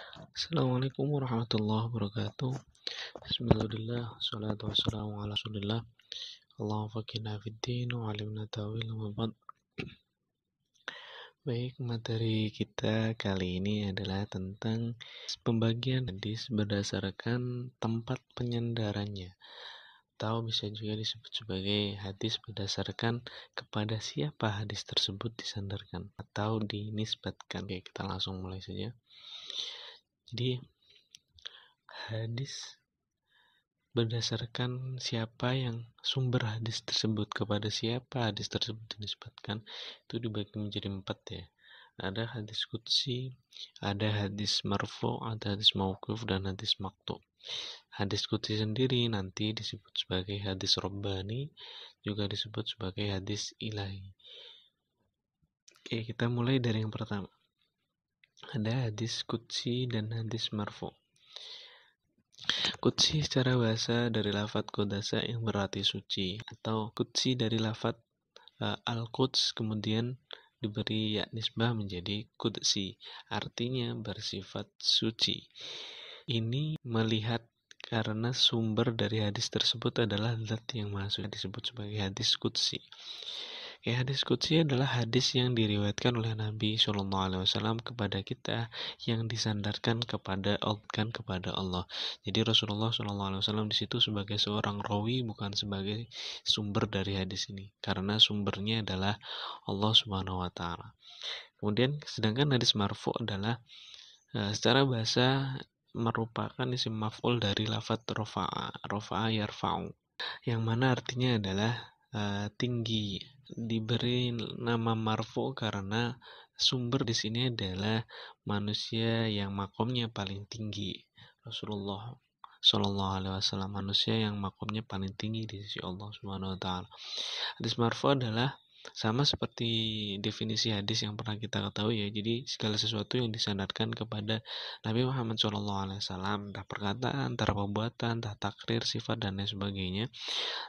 Assalamualaikum warahmatullahi wabarakatuh. Bismillahirrahmanirrahim. Salatu wassalamu ala Rasulillah. Allahumma faqihna fiddin wa 'allimna ta'wil wa ba'd. Baik, materi kita kali ini adalah tentang pembagian hadis berdasarkan tempat penyandarannya. Atau bisa juga disebut sebagai hadis berdasarkan kepada siapa hadis tersebut disandarkan atau dinisbatkan. Oke, kita langsung mulai saja. Jadi, hadis berdasarkan siapa yang sumber hadis tersebut, kepada siapa hadis tersebut dinisbatkan, itu dibagi menjadi 4 ya. Ada hadis qudsi, ada hadis marfu, ada hadis mauquf, dan hadis maqtu. Hadis qudsi sendiri nanti disebut sebagai hadis rabbani, juga disebut sebagai hadis ilahi. Oke, kita mulai dari yang pertama. Ada hadis qudsi dan hadis marfu. Qudsi secara bahasa dari lafadz qadasa yang berarti suci, atau qudsi dari lafadz al-Quds kemudian diberi ya nisbah menjadi qudsi, artinya bersifat suci. Ini melihat karena sumber dari hadis tersebut adalah zat yang maha suci, disebut sebagai hadis qudsi. Hadis qudsi adalah hadis yang diriwayatkan oleh Nabi SAW kepada kita, yang disandarkan kepada Allah. Jadi Rasulullah SAW di situ sebagai seorang rawi, bukan sebagai sumber dari hadis ini, karena sumbernya adalah Allah Subhanahu Wa Taala. Kemudian sedangkan hadis marfu adalah secara bahasa merupakan isim maf'ul dari lafadz rafa'a yarfa'u, yang mana artinya adalah tinggi. Diberi nama marfu karena sumber di sini adalah manusia yang makomnya paling tinggi, Rasulullah Shallallahu Alaihi Wasallam, manusia yang makomnya paling tinggi di sisi Allah Subhanahu Wa Taala. Hadis marfu adalah sama seperti definisi hadis yang pernah kita ketahui ya. Jadi segala sesuatu yang disandarkan kepada Nabi Muhammad SAW, entah perkataan, entah perbuatan, entah takrir, sifat, dan lain sebagainya.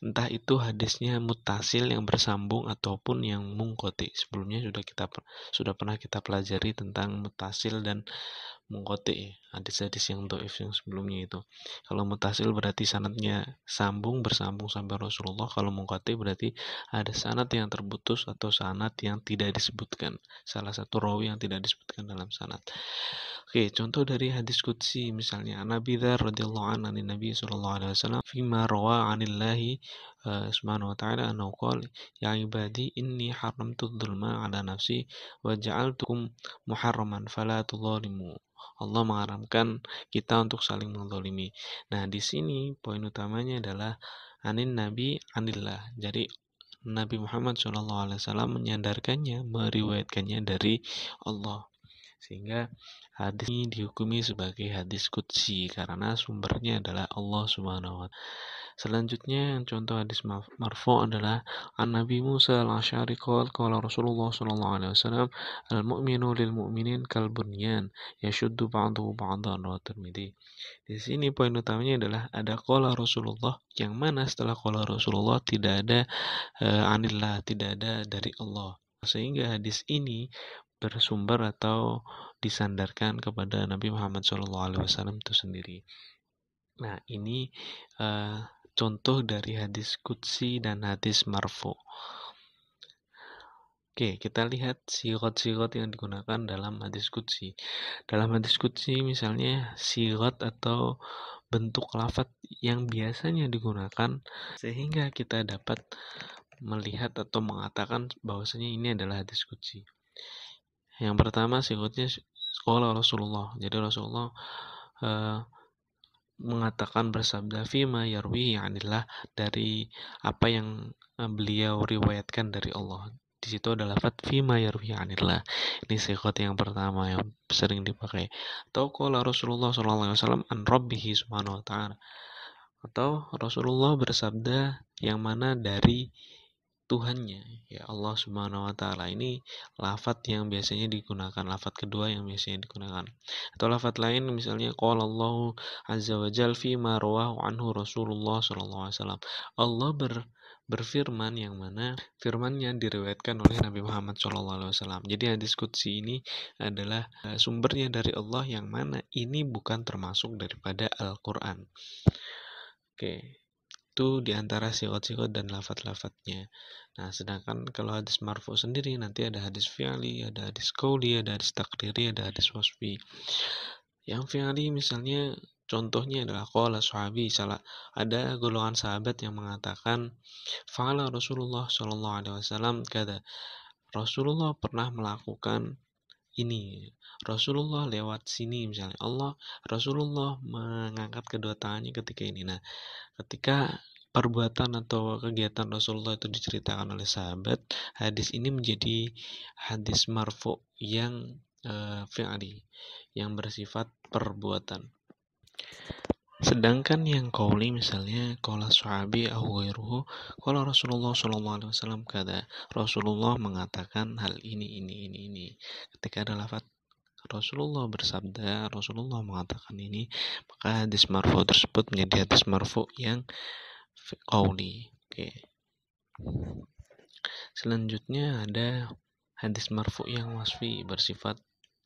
Entah itu hadisnya muttasil yang bersambung ataupun yang munqati. Sebelumnya sudah pernah kita pelajari tentang muttasil dan munqati, hadis-hadis yang dhaif yang sebelumnya itu. Kalau muttasil berarti sanadnya bersambung sampai Rasulullah. Kalau munqati berarti ada sanad yang terputus atau sanad yang tidak disebutkan, salah satu rawi yang tidak disebutkan dalam sanad. Oke, contoh dari hadis qudsi misalnya Nabi Dzar radhiyallahu anhu Nabi sallallahu alaihi wasallam fima rawa 'anillahi subhanahu wa ta'ala annahu qala ya ibadi inni haramtu dzulma 'ala nafsi wa ja'altukum muharraman fala tudzalimu. Allah mengharamkan kita untuk saling menzalimi. Nah, di sini poin utamanya adalah anin nabi anillah. Jadi Nabi Muhammad SAW menyandarkannya, meriwayatkannya dari Allah, sehingga hadis ini dihukumi sebagai hadis qudsi karena sumbernya adalah Allah Subhanahu wa Ta'ala. Selanjutnya contoh hadis marfu adalah an Nabi Musa al-Asy'ari qala Rasulullah sallallahu alaihi wasallam al-mu'minu lil mu'minin kal bunyan yashuddu ba'dahu ba'dan, rawahu Tirmidzi. Di sini poin utamanya adalah ada qala Rasulullah, yang mana setelah qala Rasulullah tidak ada anillah, tidak ada dari Allah, sehingga hadis ini bersumber atau disandarkan kepada Nabi Muhammad SAW itu sendiri. Nah, ini contoh dari hadis qudsi dan hadis marfu. Oke, kita lihat sigot-sigot yang digunakan dalam hadis qudsi. Dalam hadis qudsi misalnya sigot atau bentuk lafadz yang biasanya digunakan sehingga kita dapat melihat atau mengatakan bahwasanya ini adalah hadis qudsi. Yang pertama sigotnya qala Rasulullah. Jadi Rasulullah mengatakan bersabda fima yarwihi anillah, dari apa yang beliau riwayatkan dari Allah. Di situ ada lafadz fima yarwihi anillah. Ini sigot yang pertama yang sering dipakai. Atau qala Rasulullah sallallahu alaihi wasallam an rabbihi subhanahu wa ta'ala. Atau Rasulullah bersabda yang mana dari Tuhannya, ya Allah Subhanahu wa Ta'ala. Ini lafadz yang biasanya digunakan, lafadz kedua yang biasanya digunakan. Atau lafadz lain misalnya qala Allahu azza wa jalla fi ma rawahu anhu Rasulullah sallallahu alaihi wasallam. Allah berfirman yang mana firmannya diriwayatkan oleh Nabi Muhammad SAW. Jadi hadis qudsi ini adalah sumbernya dari Allah yang mana ini bukan termasuk daripada Al-Quran. Oke, itu diantara siqot-siqot dan lafat-lafatnya. Nah, sedangkan kalau hadis marfu sendiri nanti ada hadis fi'li, ada hadis qauli, ada hadis takriri, ada hadis wasfi. Yang fi'li misalnya contohnya adalah qala sahabi, salah ada golongan sahabat yang mengatakan fa'ala Rasulullah sallallahu alaihi wasallam kada. Rasulullah pernah melakukan ini. Rasulullah lewat sini misalnya. Rasulullah mengangkat kedua tangannya ketika ini. Nah, ketika perbuatan atau kegiatan Rasulullah itu diceritakan oleh sahabat, hadis ini menjadi hadis marfu yang fi'li, yang bersifat perbuatan. Sedangkan yang qauli misalnya qala sahabi au ghairuhu qala Rasulullah sallallahu alaihi wasallam kada. Rasulullah mengatakan hal ini. Ketika ada lafaz Rasulullah bersabda, Rasulullah mengatakan ini, maka hadis marfu tersebut menjadi hadis marfu yang qauli. Oke. Selanjutnya ada hadis marfu yang wasfi, bersifat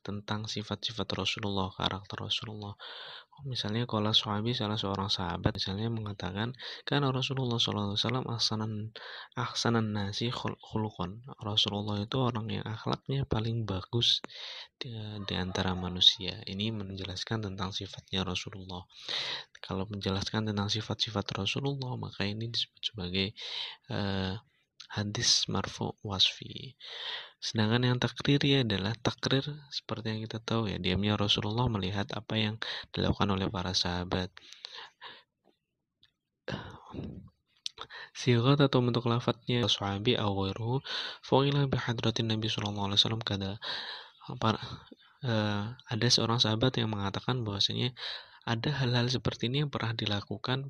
tentang sifat-sifat Rasulullah, karakter Rasulullah. Misalnya kalau sahabi, salah seorang sahabat misalnya mengatakan karena Rasulullah SAW ahsanan nasi khuluqan. Rasulullah itu orang yang akhlaknya paling bagus di antara manusia. Ini menjelaskan tentang sifatnya Rasulullah. Kalau menjelaskan tentang sifat-sifat Rasulullah, maka ini disebut sebagai hadis marfu wasfi. Sedangkan yang takriri adalah takrir seperti yang kita tahu ya, diamnya Rasulullah melihat apa yang dilakukan oleh para sahabat. Sigat atau bentuk lafadznya sahabi au ghairuhu fa'ila bi hadratin Nabi sallallahu alaihi wasallam kada. Ada seorang sahabat yang mengatakan bahwasanya ada hal-hal seperti ini yang pernah dilakukan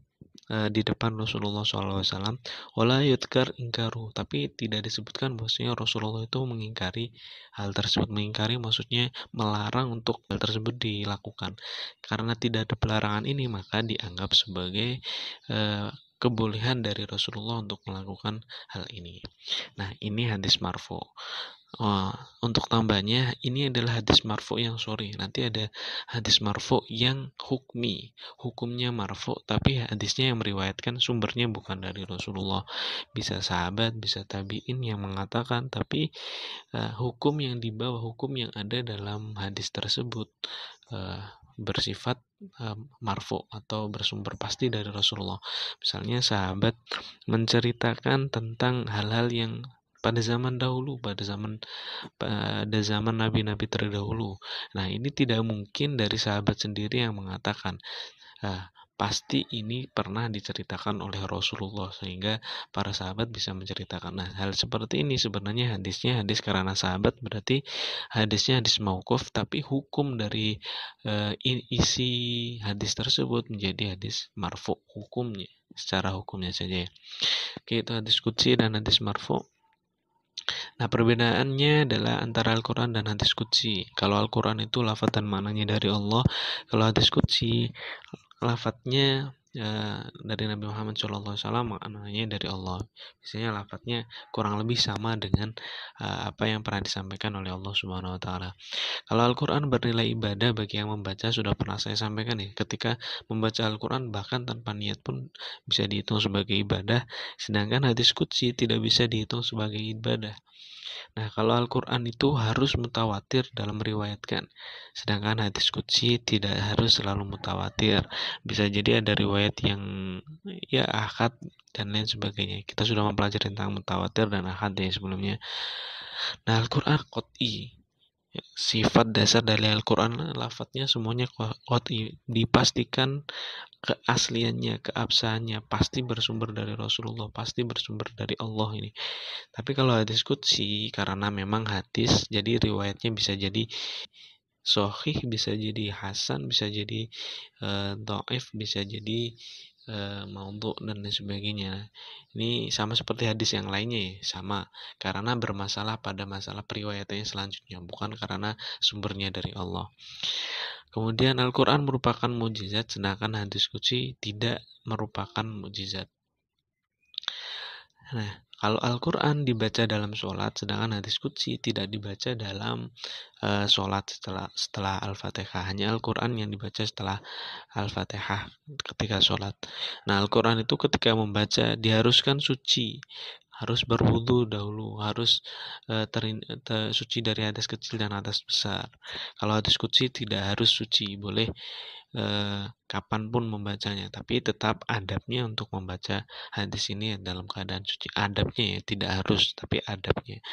di depan Rasulullah SAW. Wala yudkar ingkaru, tapi tidak disebutkan bahwasanya Rasulullah itu mengingkari hal tersebut. Mengingkari maksudnya melarang untuk hal tersebut dilakukan. Karena tidak ada pelarangan ini, maka dianggap sebagai kebolehan dari Rasulullah untuk melakukan hal ini. Nah, ini hadis marfu. Untuk tambahnya, ini adalah hadis marfu yang sorry. Nanti ada hadis marfu yang hukmi, hukumnya marfu, tapi hadisnya yang meriwayatkan sumbernya bukan dari Rasulullah. Bisa sahabat, bisa tabi'in yang mengatakan, tapi hukum yang dibawa, hukum yang ada dalam hadis tersebut bersifat marfu atau bersumber pasti dari Rasulullah. Misalnya sahabat menceritakan tentang hal-hal yang pada zaman dahulu, pada zaman nabi-nabi terdahulu. Nah, ini tidak mungkin dari sahabat sendiri yang mengatakan. Pasti ini pernah diceritakan oleh Rasulullah sehingga para sahabat bisa menceritakan. Nah, hal seperti ini sebenarnya hadisnya hadis karena sahabat, berarti hadisnya hadis mauquf, tapi hukum dari isi hadis tersebut menjadi hadis marfu, hukumnya secara hukumnya saja ya. Oke, itu hadis qudsi dan hadis marfu. Nah, perbedaannya adalah antara Al-Quran dan hadis qudsi. Kalau Al-Quran itu lafaz dan maknanya dari Allah. Kalau hadis qudsi lafadznya dari Nabi Muhammad SAW, maknanya dari Allah. Biasanya lafadznya kurang lebih sama dengan apa yang pernah disampaikan oleh Allah Subhanahu Wa Taala. Kalau Al-Quran bernilai ibadah bagi yang membaca, sudah pernah saya sampaikan ya, ketika membaca Al-Quran bahkan tanpa niat pun bisa dihitung sebagai ibadah, sedangkan hadis qudsi tidak bisa dihitung sebagai ibadah. Nah, kalau Al-Quran itu harus mutawatir dalam meriwayatkan, sedangkan hadis qudsi tidak harus selalu mutawatir. Bisa jadi ada riwayat yang ya ahad dan lain sebagainya. Kita sudah mempelajari tentang mutawatir dan ahad ya sebelumnya. Nah, Al-Quran qot'i, sifat dasar dari Al-Quran, lafadznya semuanya qot'i, dipastikan keasliannya, keabsahannya pasti bersumber dari Rasulullah, pasti bersumber dari Allah ini. Tapi kalau hadis qudsi, karena memang hadis, jadi riwayatnya bisa jadi sahih, bisa jadi hasan, bisa jadi dhaif, bisa jadi maudhu dan lain sebagainya. Ini sama seperti hadis yang lainnya ya, sama karena bermasalah pada masalah periwayatannya selanjutnya, bukan karena sumbernya dari Allah. Kemudian Al-Quran merupakan mukjizat, sedangkan hadis qudsi tidak merupakan mukjizat. Nah, kalau Al-Quran dibaca dalam sholat, sedangkan hadis qudsi tidak dibaca dalam sholat setelah Al-Fatihah. Hanya Al-Quran yang dibaca setelah Al-Fatihah ketika sholat. Nah, Al-Quran itu ketika membaca diharuskan suci, harus berwudu dahulu, harus suci dari hadas kecil dan hadas besar. Kalau hadis qudsi tidak harus suci, boleh kapanpun membacanya, tapi tetap adabnya untuk membaca hadis ini dalam keadaan suci. Adabnya ya, tidak harus, tapi adabnya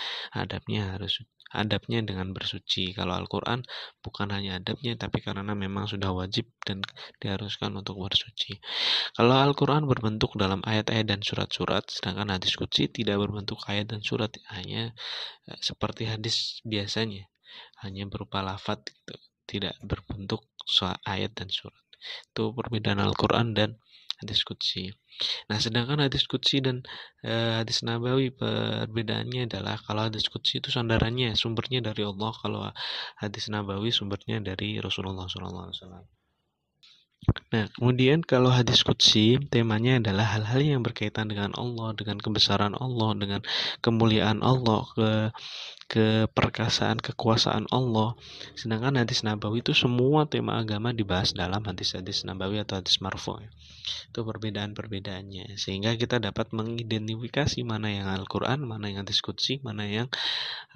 harus, adabnya dengan bersuci. Kalau Al-Quran bukan hanya adabnya, tapi karena memang sudah wajib dan diharuskan untuk bersuci. Kalau Al-Quran berbentuk dalam ayat-ayat dan surat-surat, sedangkan hadis qudsi tidak berbentuk ayat dan surat, hanya seperti hadis biasanya, hanya berupa lafadz gitu, tidak berbentuk ayat dan surat. Itu perbedaan Al-Quran dan hadis qudsi. Nah, sedangkan hadis qudsi dan hadis nabawi, perbedaannya adalah kalau hadis qudsi itu sandarannya, sumbernya dari Allah, kalau hadis nabawi sumbernya dari Rasulullah SAW. Nah, kemudian kalau hadis qudsi temanya adalah hal-hal yang berkaitan dengan Allah, dengan kebesaran Allah, dengan kemuliaan Allah, keperkasaan, kekuasaan Allah. Sedangkan hadis nabawi itu semua tema agama dibahas dalam hadis-hadis nabawi atau hadis marfu. Itu perbedaan-perbedaannya, sehingga kita dapat mengidentifikasi mana yang Al-Quran, mana yang hadis qudsi, mana yang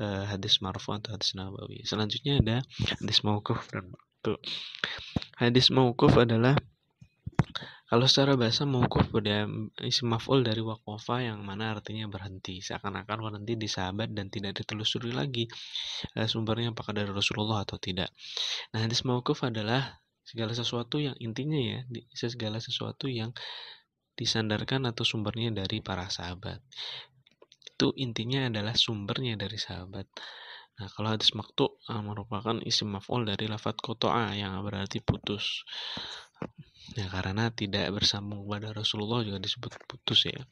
hadis marfu atau hadis nabawi. Selanjutnya ada hadis mauquf dan maqtu. Hadis mauquf adalah, kalau secara bahasa mauquf pada isim maf'ul dari waqafa, yang mana artinya berhenti, seakan-akan berhenti di sahabat dan tidak ditelusuri lagi sumbernya apakah dari Rasulullah atau tidak. Nah, hadis mauquf adalah segala sesuatu yang intinya ya, segala sesuatu yang disandarkan atau sumbernya dari para sahabat. Itu intinya adalah sumbernya dari sahabat. Nah, kalau hadis maqtu merupakan isim maf'ul dari lafadz qata'a yang berarti putus. Ya, karena tidak bersambung kepada Rasulullah juga disebut putus ya.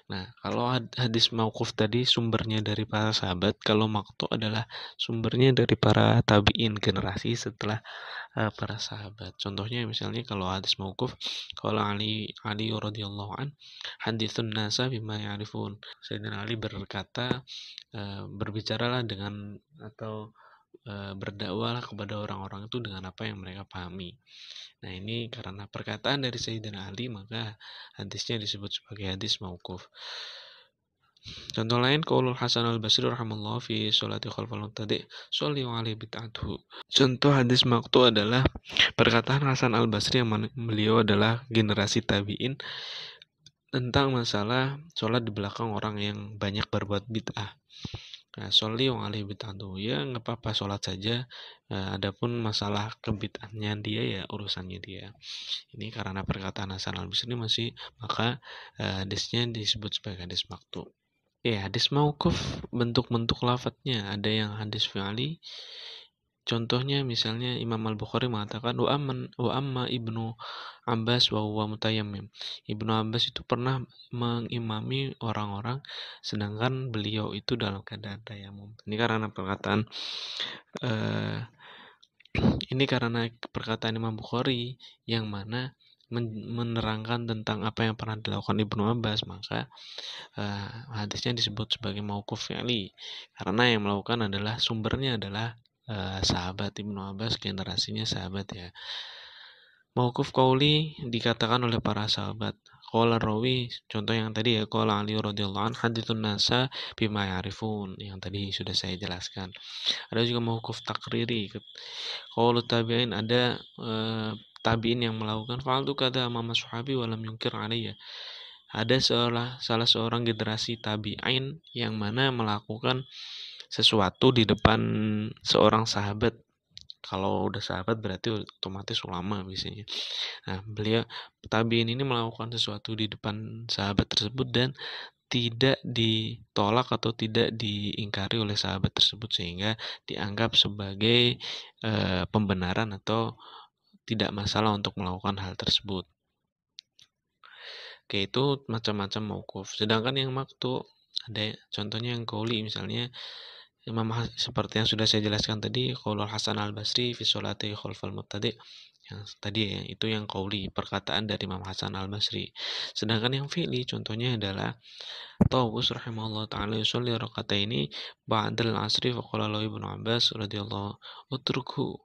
Nah, kalau hadis mauquf tadi sumbernya dari para sahabat, kalau maqtu adalah sumbernya dari para tabi'in, generasi setelah para sahabat. Contohnya misalnya kalau hadis mauquf, kalau Ali radhiyallahu an, haditsun nasa bima ya'rifun. Sayyidina Ali berkata, berbicaralah dengan atau berdakwalah kepada orang-orang itu dengan apa yang mereka pahami. Nah, ini karena perkataan dari Sayyidina Ali, maka hadisnya disebut sebagai hadis mauquf. Contoh lain, qaulul Hasan al-Basri rahimallahu fi sholati khalfal muqtadi sholli alaihi bita'atuhu. Contoh hadis maqtu adalah perkataan Hasan al-Basri yang beliau adalah generasi tabi'in tentang masalah sholat di belakang orang yang banyak berbuat bid'ah. Nah, sholli alaihi bita'atuhu, ya nggak apa-apa sholat saja, adapun masalah kebid'ahnya dia ya urusannya dia. Ini karena perkataan Hasan al-Basri masih, maka hadisnya disebut sebagai hadis maqtu. Ya, hadis mauquf bentuk-bentuk lafadznya ada yang hadis fi'ali. Contohnya misalnya Imam Al-Bukhari mengatakan wa amma Ibnu Abbas wa huwa mutayammim. Ibnu Abbas itu pernah mengimami orang-orang sedangkan beliau itu dalam keadaan tayamum. Ini karena perkataan Imam Bukhari yang mana menerangkan tentang apa yang pernah dilakukan Ibnu Abbas, maka hadisnya disebut sebagai mauquf fi'li karena yang melakukan adalah sumbernya adalah sahabat. Ibnu Abbas generasinya sahabat ya. Mauquf qauli dikatakan oleh para sahabat. Qala rawi, contoh yang tadi ya, qala Ali radhiyallahu anhu haditsun nasa bima ya'rifun, yang tadi sudah saya jelaskan. Ada juga mauquf takriri. Qaulu tabi'in, ada tabi'in yang melakukan fa'altu kata amama sahabi walam yunkir alayya. Ada salah seorang generasi tabi'in yang mana melakukan sesuatu di depan seorang sahabat. Kalau udah sahabat berarti otomatis ulama biasanya. Nah, beliau tabi'in ini melakukan sesuatu di depan sahabat tersebut dan tidak ditolak atau tidak diingkari oleh sahabat tersebut, sehingga dianggap sebagai pembenaran atau tidak masalah untuk melakukan hal tersebut. Oke, itu macam-macam mauquf. Sedangkan yang maqtu ada contohnya yang qauli, misalnya seperti yang sudah saya jelaskan tadi, qaulul Hasan al-Basri fi sholati khalfal mubtadi, yang tadi ya, itu yang qauli, perkataan dari Imam Hasan al-Basri. Sedangkan yang fi'li contohnya adalah Tawus rahimahullah ta'ala yusolli rakataini ba'dal asri faqala lahu Ibnu Abbas radhiyallahu utrukhu.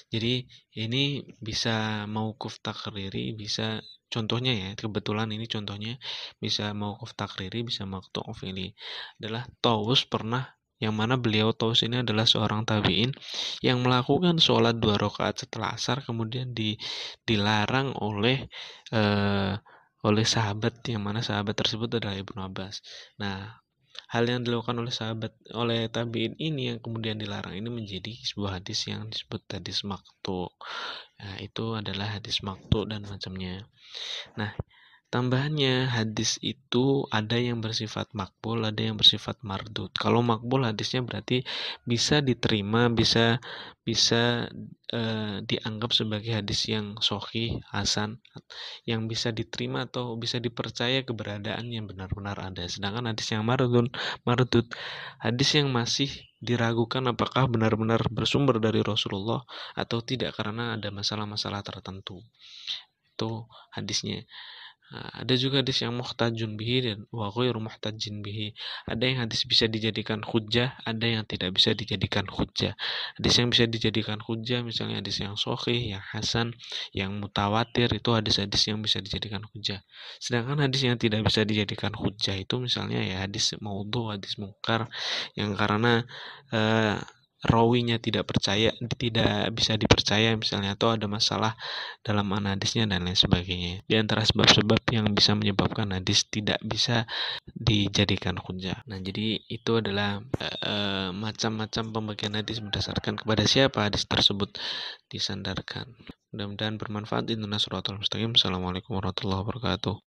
Jadi ini bisa mauquf takriri, bisa contohnya ya, kebetulan ini contohnya bisa mauquf takriri, bisa maqtu' fi'li. Adalah Tawus pernah, yang mana beliau Tawus ini adalah seorang tabi'in yang melakukan sholat 2 rakaat setelah asar, kemudian dilarang eh, oleh sahabat, yang mana sahabat tersebut adalah Ibnu Abbas. Nah, hal yang dilakukan oleh tabi'in ini yang kemudian dilarang ini menjadi sebuah hadis yang disebut hadis maqtu'. Nah, itu adalah hadis maqtu' dan macamnya. Nah, tambahannya, hadis itu ada yang bersifat makbul, ada yang bersifat mardud. Kalau makbul hadisnya berarti bisa diterima, bisa bisa dianggap sebagai hadis yang sahih, hasan, yang bisa diterima atau bisa dipercaya keberadaan yang benar-benar ada. Sedangkan hadis yang mardud, hadis yang masih diragukan apakah benar-benar bersumber dari Rasulullah atau tidak karena ada masalah-masalah tertentu. Itu hadisnya. Nah, ada juga hadis yang muhtajun bihi dan wa ghairu muhtajin bihi. Ada yang hadis bisa dijadikan hujjah, ada yang tidak bisa dijadikan hujjah. Hadis yang bisa dijadikan hujjah misalnya hadis yang sahih, yang hasan, yang mutawatir, itu hadis-hadis yang bisa dijadikan hujjah. Sedangkan hadis yang tidak bisa dijadikan hujjah itu misalnya ya hadis maudhu, hadis mungkar, yang karena rawinya tidak bisa dipercaya misalnya, atau ada masalah dalam hadisnya dan lain sebagainya. Di antara sebab-sebab yang bisa menyebabkan hadis tidak bisa dijadikan hujjah. Nah, jadi itu adalah macam-macam pembagian hadis berdasarkan kepada siapa hadis tersebut disandarkan. Mudah-mudahan bermanfaat. Inna suratul mustaqim. Assalamualaikum warahmatullahi wabarakatuh.